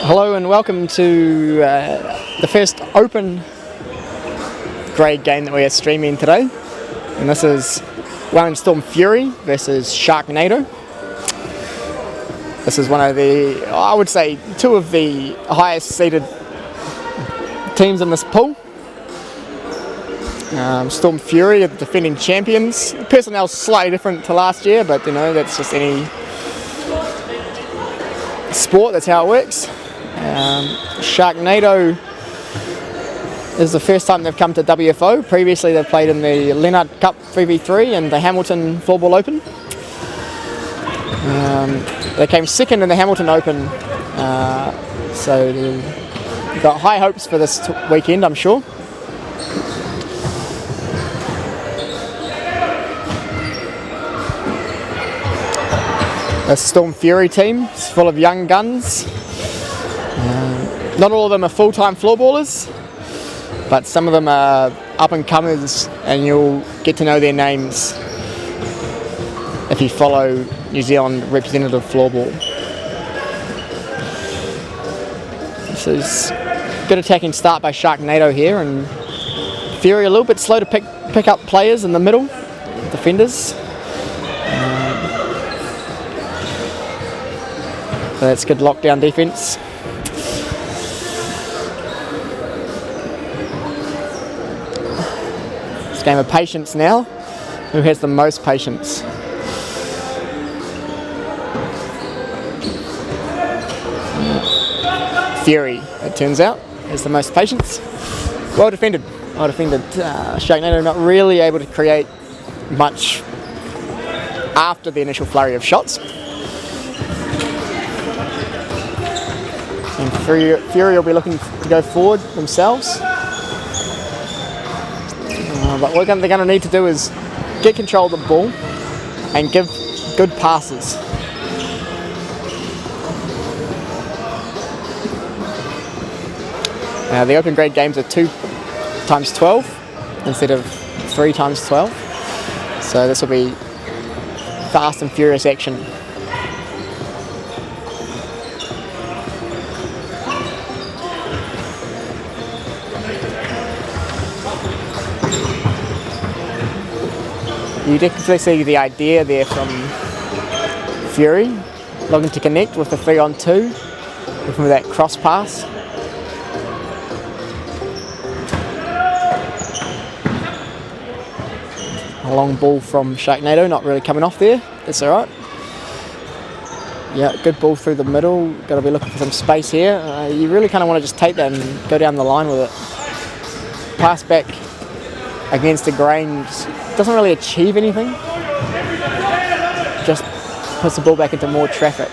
Hello and welcome to the first open grade game that we are streaming today, and this is Wellington Storm Fury versus Sharknado. This is one of the, I would say, two of the highest seeded teams in this pool. Storm Fury are the defending champions. The personnel's slightly different to last year, but you know, that's just any sport, that's how it works. Sharknado is the first time they've come to WFO. Previously they've played in the Leonard Cup 3v3 and the Hamilton Floorball Open. They came second in the Hamilton Open, so they've got high hopes for this weekend, I'm sure. The Storm Fury team is full of young guns. Not all of them are full-time floorballers, but some of them are up-and-comers, and you'll get to know their names if you follow New Zealand representative floorball. This is a good attacking start by Sharknado here, and Fury a little bit slow to pick up players in the middle, defenders. So that's good lockdown defence. It's a game of patience now. Who has the most patience? Fury, it turns out, has the most patience. Well defended. Well defended. Sharknado not really able to create much after the initial flurry of shots. And Fury will be looking to go forward themselves. But what they're going to need to do is get control of the ball and give good passes. The open grade games are 2x12 instead of 3x12. So this will be fast and furious action. You definitely see the idea there from Fury, looking to connect with the 3-on-2, with that cross pass. A long ball from Sharknado, not really coming off there, that's alright. Yeah, good ball through the middle, got to be looking for some space here. You really kind of want to just take that and go down the line with it. Pass back against the grain, doesn't really achieve anything, just puts the ball back into more traffic.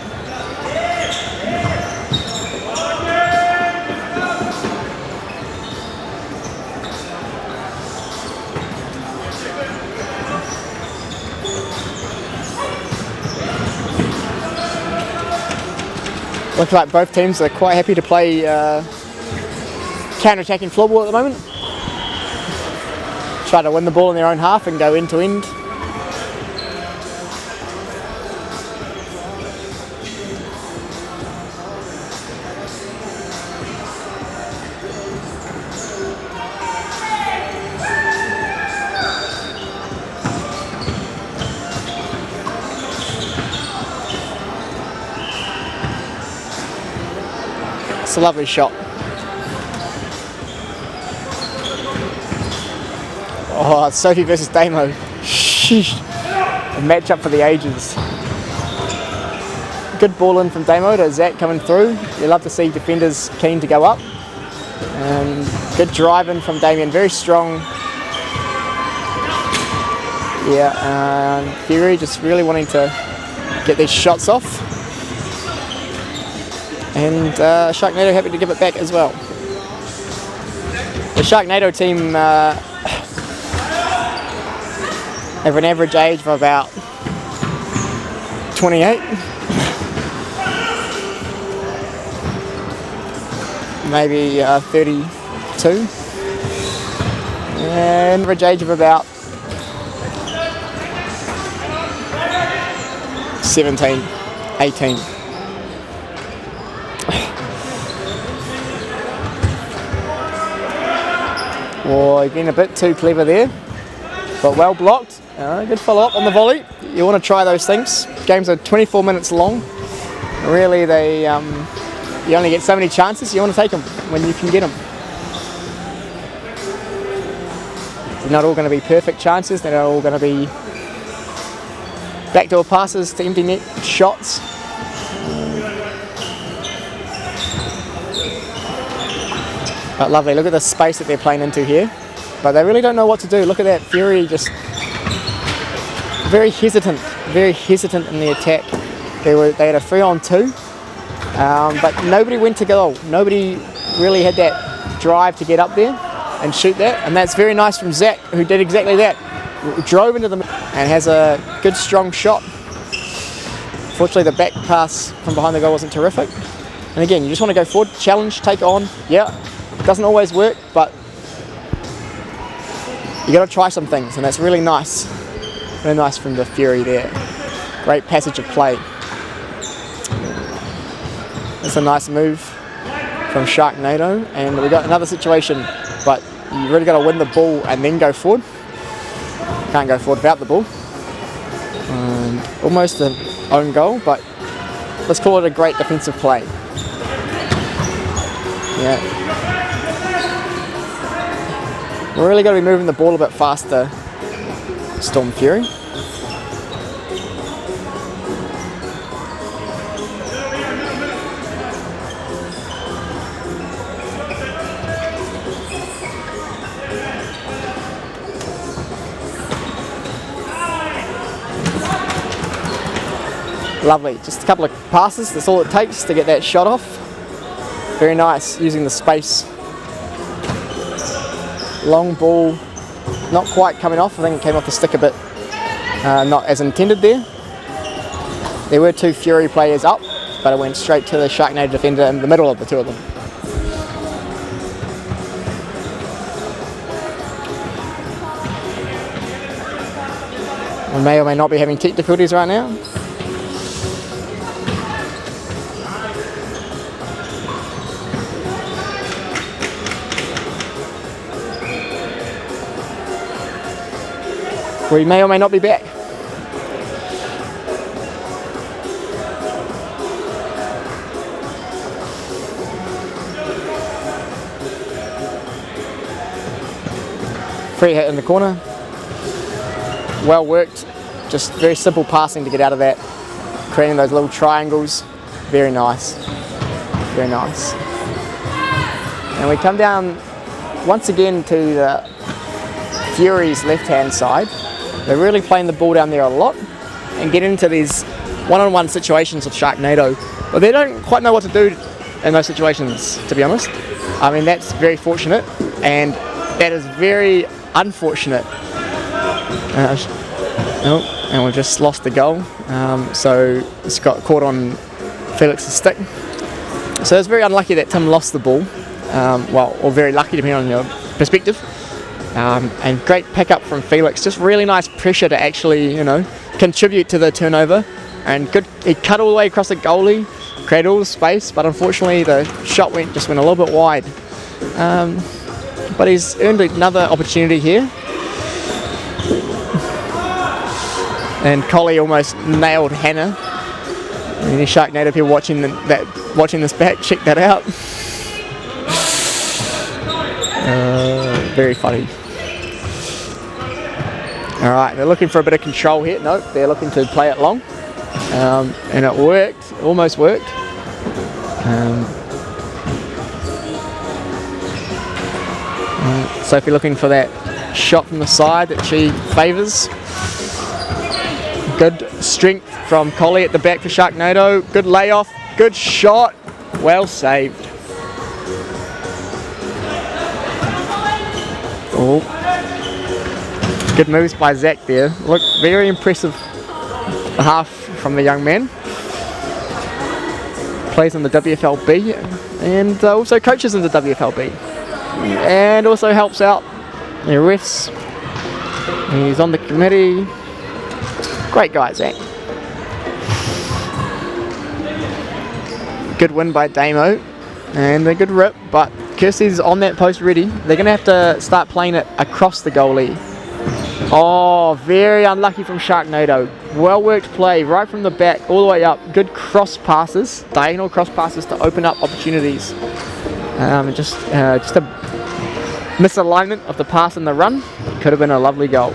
Looks like both teams are quite happy to play counter-attacking floorball at the moment. Try to win the ball in their own half and go end to end. It's a lovely shot. Oh, Sophie versus Damo. Sheesh. A match up for the ages. Good ball in from Damo to Zach coming through. You love to see defenders keen to go up. And good drive in from Damien, very strong. Yeah, Fury just really wanting to get these shots off. And Sharknado happy to give it back as well. The Sharknado team have an average age of about 28. Maybe 32. And average age of about 17, 18. Or getting a bit too clever there, but well blocked. Good follow up on the volley. You want to try those things. Games are 24 minutes long. Really, you only get so many chances. You want to take them when you can get them. They're not all going to be perfect chances. They're not all going to be backdoor passes to empty net shots. But lovely, look at the space that they're playing into here. But they really don't know what to do. Look at that, Fury just very hesitant in the attack. They had a 3-on-2, but nobody went to goal. Nobody really had that drive to get up there and shoot that. And that's very nice from Zach, who did exactly that. Drove into them and has a good strong shot. Fortunately, the back pass from behind the goal wasn't terrific. And again, you just want to go forward, challenge, take on. Yeah. Doesn't always work, but you got to try some things, and that's really nice from the Fury there. Great passage of play. That's a nice move from Sharknado, and we got another situation, but you really got to win the ball and then go forward. Can't go forward without the ball. Almost an own goal, but let's call it a great defensive play. Yeah. We're really going to be moving the ball a bit faster, Storm Fury. Lovely, just a couple of passes, that's all it takes to get that shot off. Very nice, using the space. Long ball, not quite coming off. I think it came off the stick a bit, not as intended there. There were two Fury players up, but it went straight to the Sharknado defender in the middle of the two of them. We may or may not be having tech difficulties right now. We may or may not be back. Free hit in the corner. Well worked. Just very simple passing to get out of that. Creating those little triangles. Very nice. Very nice. And we come down once again to the Fury's left-hand side. They're really playing the ball down there a lot and get into these one-on-one situations with Sharknado, but they don't quite know what to do in those situations, to be honest. I mean, that's very fortunate, and that is very unfortunate. And we've just lost the goal, so it's got caught on Felix's stick. So it's very unlucky that Tim lost the ball, or very lucky depending on your perspective. And great pickup from Felix, just really nice pressure to actually, contribute to the turnover. And good, he cut all the way across the goalie, created all the space, but unfortunately the shot just went a little bit wide. But he's earned another opportunity here. And Collie almost nailed Hannah. Any Sharknado people watching this back, check that out. Very funny. Alright, they're looking for a bit of control here. Nope, they're looking to play it long. And it worked, almost worked. Sophie looking for that shot from the side that she favours. Good strength from Collie at the back for Sharknado. Good layoff, good shot, well saved. Oh, good moves by Zach there. Look, very impressive half from the young man. Plays in the WFLB and also coaches in the WFLB. And also helps out the refs. He's on the committee. Great guy, Zach. Good win by Damo. And a good rip, but Kirsty's on that post ready. They're going to have to start playing it across the goalie. Oh, very unlucky from Sharknado. Well worked play right from the back all the way up. Good cross passes, diagonal cross passes to open up opportunities. Just a misalignment of the pass and the run. Could have been a lovely goal.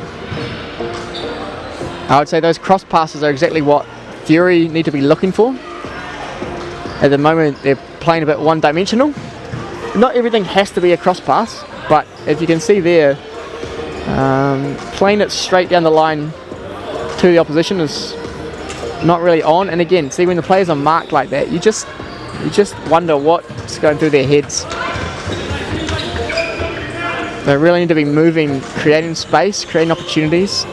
I would say those cross passes are exactly what Fury need to be looking for. At the moment, they're playing a bit one-dimensional. Not everything has to be a cross pass, but as you can see there, playing it straight down the line to the opposition is not really on. And again, see, when the players are marked like that, you just wonder what's going through their heads. They really need to be moving, creating space, creating opportunities.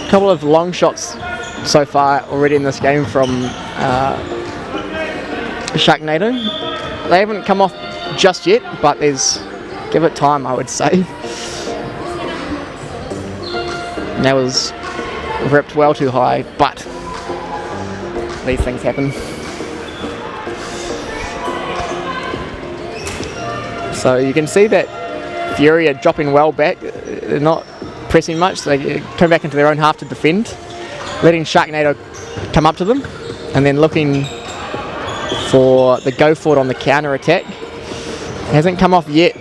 Couple of long shots so far already in this game from Sharknado. They haven't come off just yet, but give it time, I would say. That was ripped well too high, but these things happen. So you can see that Fury are dropping well back. They're not pressing much, so they come back into their own half to defend, letting Sharknado come up to them, and then looking for the go forward on the counter attack. Hasn't come off yet.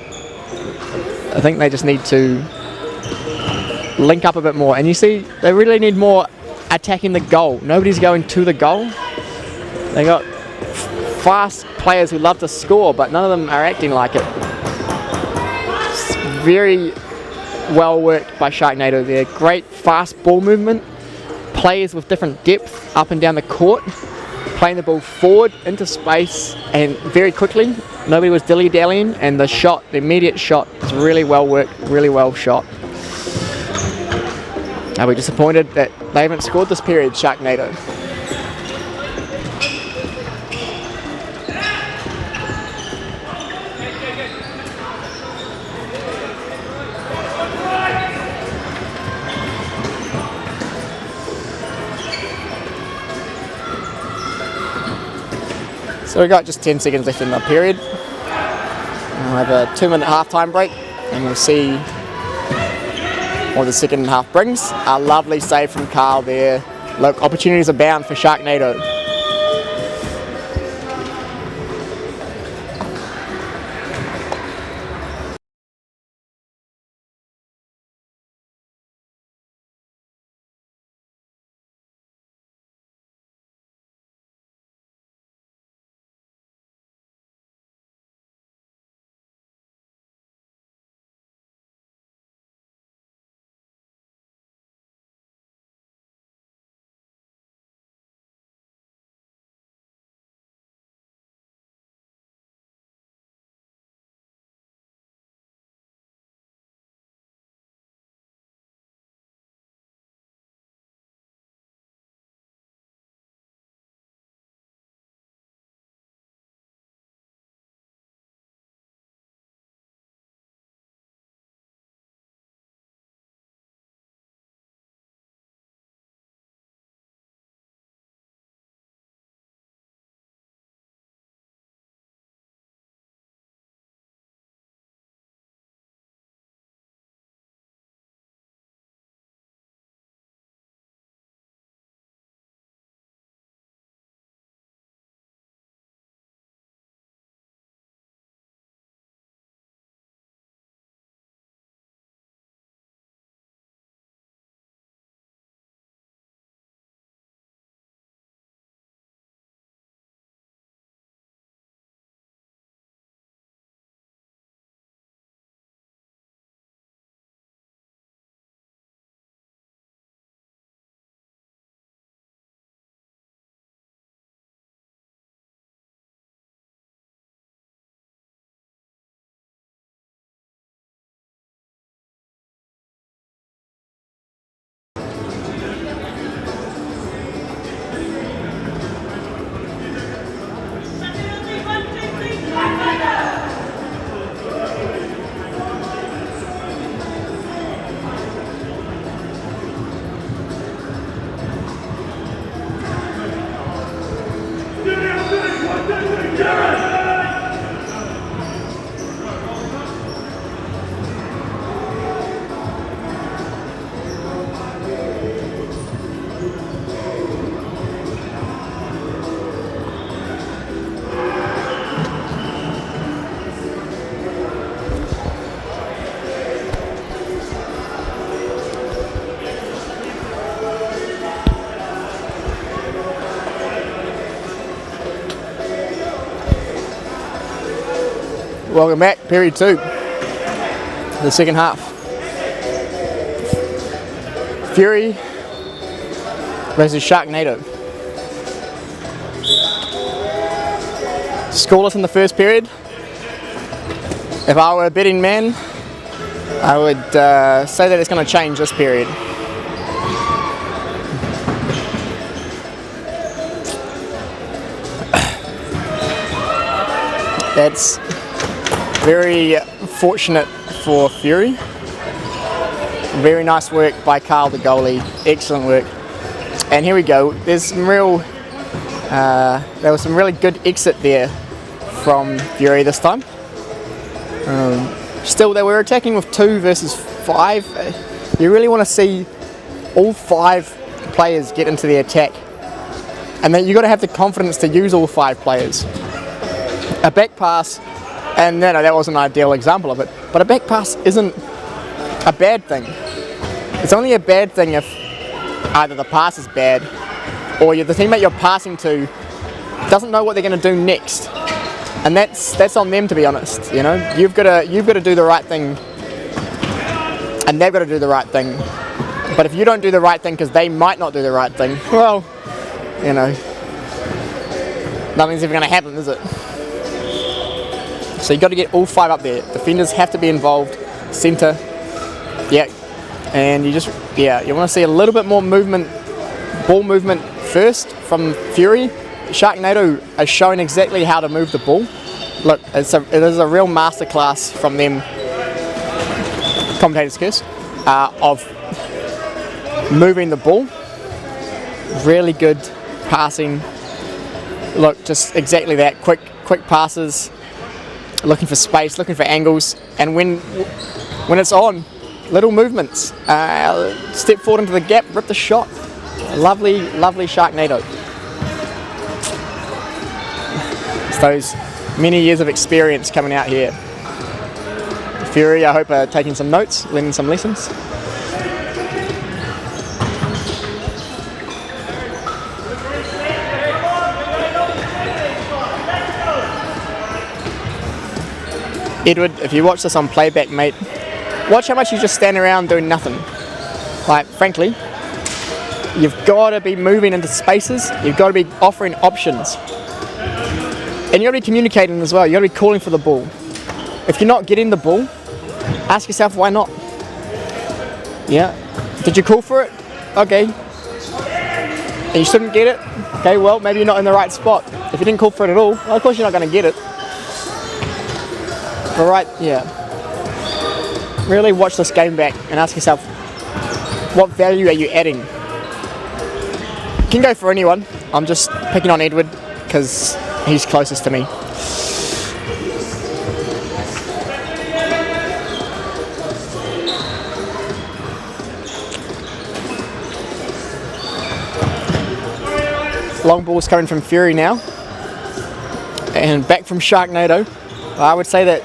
I think they just need to link up a bit more, and you see they really need more attacking the goal. Nobody's going to the goal. They got fast players who love to score, but none of them are acting like it. It's very well worked by Sharknado there. Great fast ball movement, players with different depth up and down the court, playing the ball forward into space and very quickly. Nobody was dilly-dallying, and the immediate shot is really well worked, really well shot. Are we disappointed that they haven't scored this period, Sharknado? So we've got just 10 seconds left in the period. We'll have a 2-minute half-time break, and we'll see what the second half brings. A lovely save from Carl there. Look, opportunities abound for Sharknado. Welcome back, period 2. The second half. Fury versus Sharknado. Scoreless in the first period. If I were a betting man, I would say that it's going to change this period. That's very fortunate for Fury. Very nice work by Carl, the goalie. Excellent work. And here we go. There's some real, there was some really good exit there from Fury this time. Still, they were attacking with 2 versus 5. You really want to see all 5 players get into the attack, and then you got to have the confidence to use all 5 players. A back pass, and no, that was an ideal example of it, but a back pass isn't a bad thing. It's only a bad thing if either the pass is bad or the teammate you're passing to doesn't know what they're going to do next, and that's on them, to be honest. You know, you've got to do the right thing, and they've got to do the right thing. But if you don't do the right thing because they might not do the right thing, well, you know, nothing's ever going to happen, is it? So you've got to get all 5 up there. Defenders have to be involved. Centre, yeah. And you want to see a little bit more movement, ball movement first from Fury. Sharknado is showing exactly how to move the ball. Look, it is a real masterclass from them, commentator's curse, of moving the ball. Really good passing. Look, just exactly that. Quick passes. Looking for space, looking for angles, and when it's on, little movements. Step forward into the gap, rip the shot. Lovely Sharknado. It's those many years of experience coming out here. Fury, I hope, are taking some notes, learning some lessons. Edward, if you watch this on playback, mate, watch how much you just stand around doing nothing. Like, frankly, you've got to be moving into spaces, you've got to be offering options. And you've got to be communicating as well, you've got to be calling for the ball. If you're not getting the ball, ask yourself why not. Yeah, did you call for it? Okay. And you shouldn't get it? Okay, well, maybe you're not in the right spot. If you didn't call for it at all, well, of course you're not going to get it. But right, yeah. Really watch this game back and ask yourself, what value are you adding? You can go for anyone. I'm just picking on Edward because he's closest to me. Long ball's coming from Fury now. And back from Sharknado. I would say that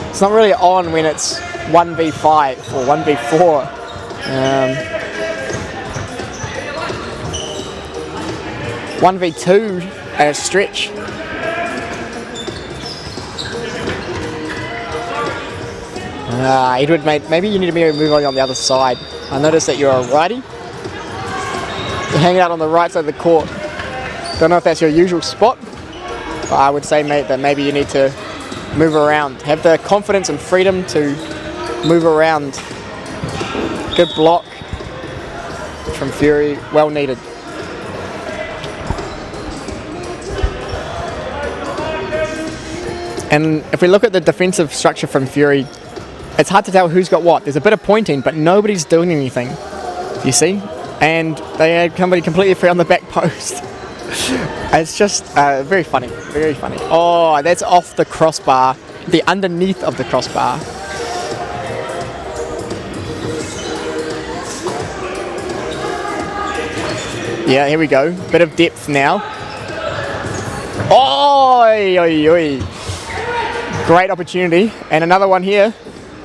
it's not really on when it's 1v5 or 1v4. 1v2 at a stretch. Edward, mate, maybe you need to move on the other side. I noticed that you're a righty. You're hanging out on the right side of the court. Don't know if that's your usual spot. I would say, mate, that maybe you need to move around. Have the confidence and freedom to move around. Good block from Fury, well needed. And if we look at the defensive structure from Fury, it's hard to tell who's got what. There's a bit of pointing, but nobody's doing anything. You see? And they had somebody completely free on the back post. It's just very funny, very funny. Oh, that's off the crossbar, the underneath of the crossbar. Yeah, here we go. Bit of depth now. Oi, oi, oi. Great opportunity. And another one here.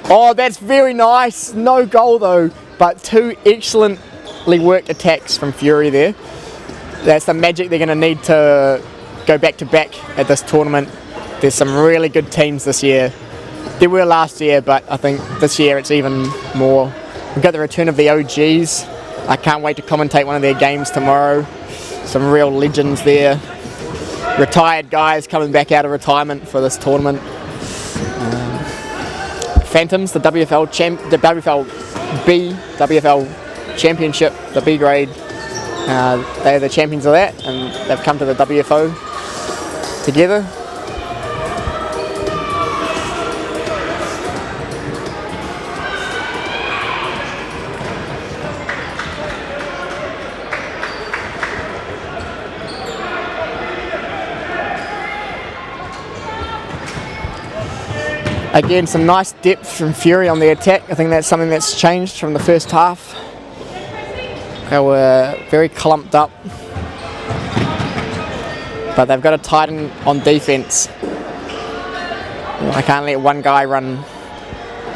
Oh, that's very nice. No goal though, but 2 excellently worked attacks from Fury there. That's the magic they're going to need to go back to back at this tournament. there's some really good teams this year. There were last year, but I think this year it's even more. We've got the return of the OGs. I can't wait to commentate one of their games tomorrow. Some real legends there. Retired guys coming back out of retirement for this tournament. Phantoms, the WFL Championship, the B grade. They're the champions of that, and they've come to the WFO together. Again, some nice depth from Fury on the attack. I think that's something that's changed from the first half. They were very clumped up, but they've got to tighten on defence. I can't let one guy run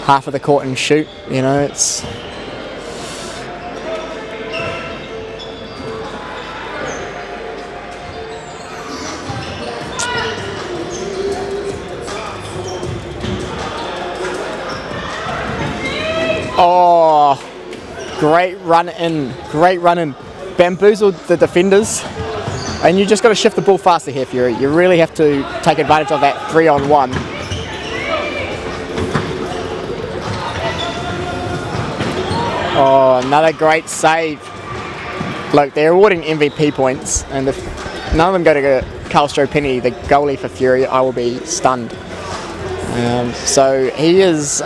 half of the court and shoot, you know, it's... Oh, great run in, bamboozled the defenders, and you just got to shift the ball faster here, Fury. You really have to take advantage of that 3-on-1. Oh, another great save. Look, they're awarding MVP points, and if none of them go to Carl Stropini, the goalie for Fury, I will be stunned. So he is...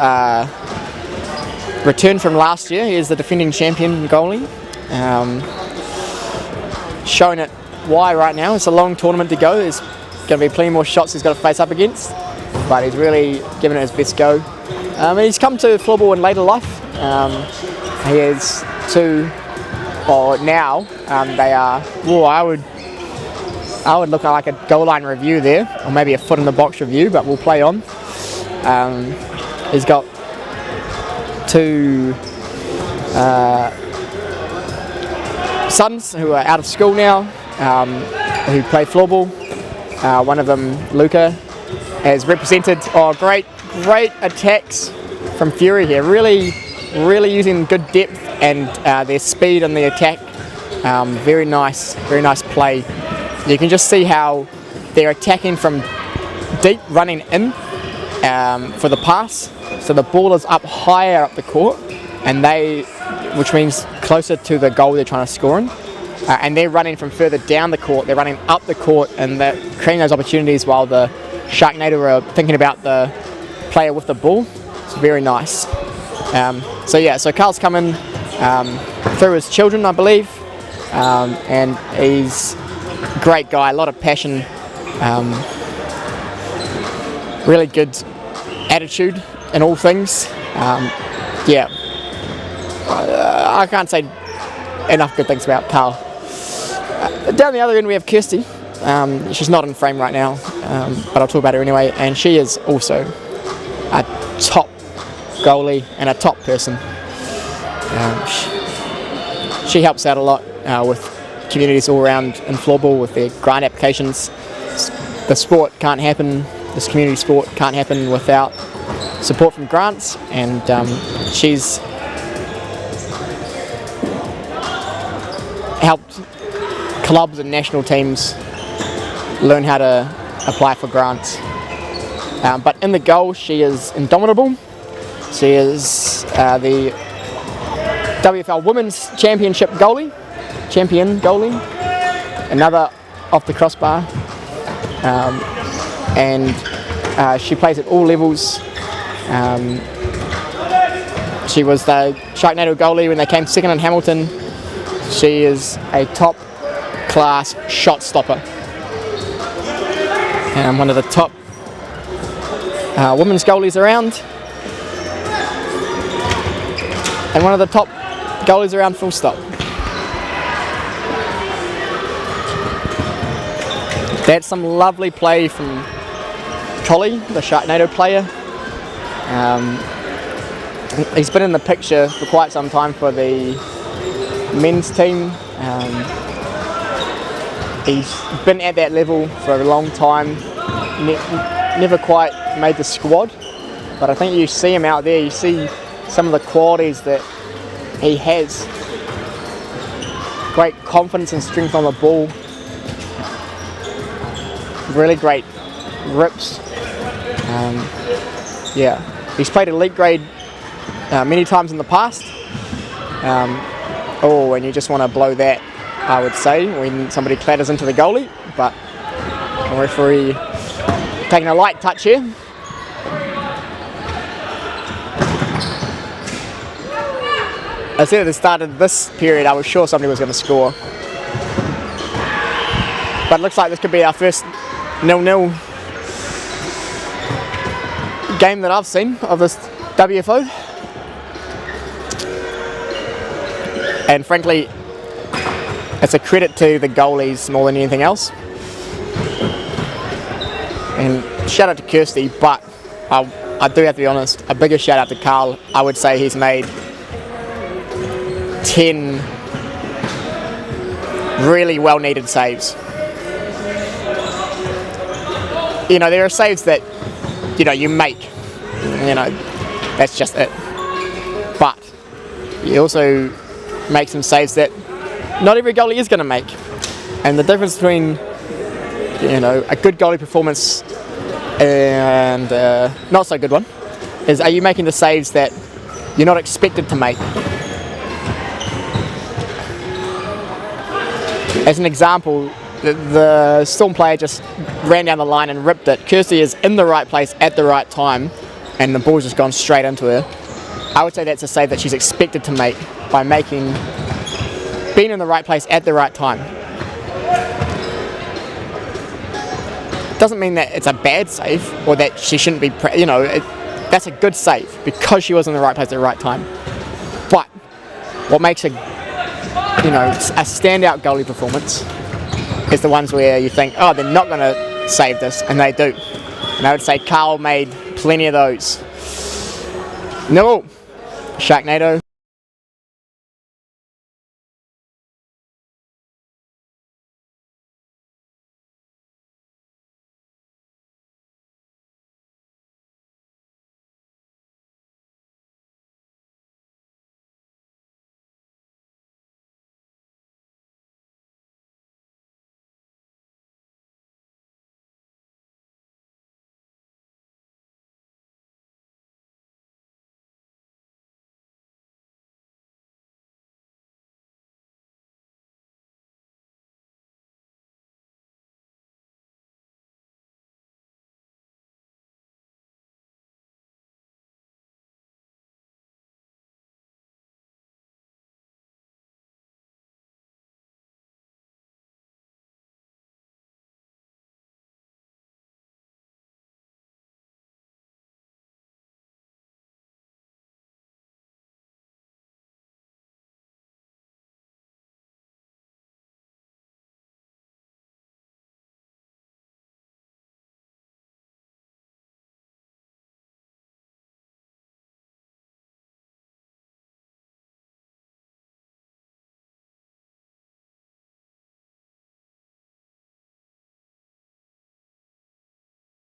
returned from last year. He is the defending champion goalie. Showing it why right now. It's a long tournament to go. There's going to be plenty more shots he's got to face up against, but he's really given it his best go. And he's come to floorball in later life. He has two, or now they are. Well, I would look at like a goal line review there, or maybe a foot in the box review, but we'll play on. He's got two sons who are out of school now, who play floorball. One of them, Luca, has represented. Oh, great attacks from Fury here. Really using good depth and their speed on the attack. Very nice play. You can just see how they're attacking from deep, running in for the pass. So the ball is up higher up the court, and which means closer to the goal they're trying to score in. And they're running from further down the court. They're running up the court, and they're creating those opportunities while the Sharknado are thinking about the player with the ball. It's very nice. So Carl's come in through his children, I believe, and he's a great guy, a lot of passion, really good attitude in all things. I can't say enough good things about Carl. Down the other end we have Kirsty. She's not in frame right now, but I'll talk about her anyway, and she is also a top goalie and a top person. She helps out a lot with communities all around in floorball with their grant applications. The sport can't happen, this community sport can't happen without support from grants, and she's helped clubs and national teams learn how to apply for grants. But in the goal, she is indomitable. She is the WFL Women's Championship champion goalie, another off the crossbar, and she plays at all levels. She was the Sharknado goalie when they came second in Hamilton. She is a top class shot stopper, and one of the top women's goalies around, and one of the top goalies around, full stop. That's some lovely play from Collie, the Sharknado player. He's been in the picture for quite some time for the men's team. He's been at that level for a long time. never quite made the squad, but I think you see him out there, you see some of the qualities that he has. Great confidence and strength on the ball. Really great rips. Yeah, he's played elite grade many times in the past. And you just want to blow that, I would say, when somebody clatters into the goalie. But the referee taking a light touch here. I said at the start of this period, I was sure somebody was going to score. But it looks like this could be our first 0-0 game that I've seen of this WFO. And frankly, it's a credit to the goalies more than anything else. And shout out to Kirsty, but I do have to be honest, a bigger shout out to Carl. I would say he's made 10 really well needed saves. You know, there are saves that, you know, you make. You know, that's just it. But you also make some saves that not every goalie is going to make. And the difference between, you know, a good goalie performance and not so good one is, are you making the saves that you're not expected to make? As an example, the Storm player just ran down the line and ripped it. Kirsty is in the right place at the right time and the ball's just gone straight into her. I would say that's a save that she's expected to make by being in the right place at the right time. Doesn't mean that it's a bad save or that she shouldn't be, that's a good save because she was in the right place at the right time. But what makes a standout goalie performance is the ones where you think, oh, they're not going to save this, and they do. And I would say Carl made plenty of those. No, Sharknado.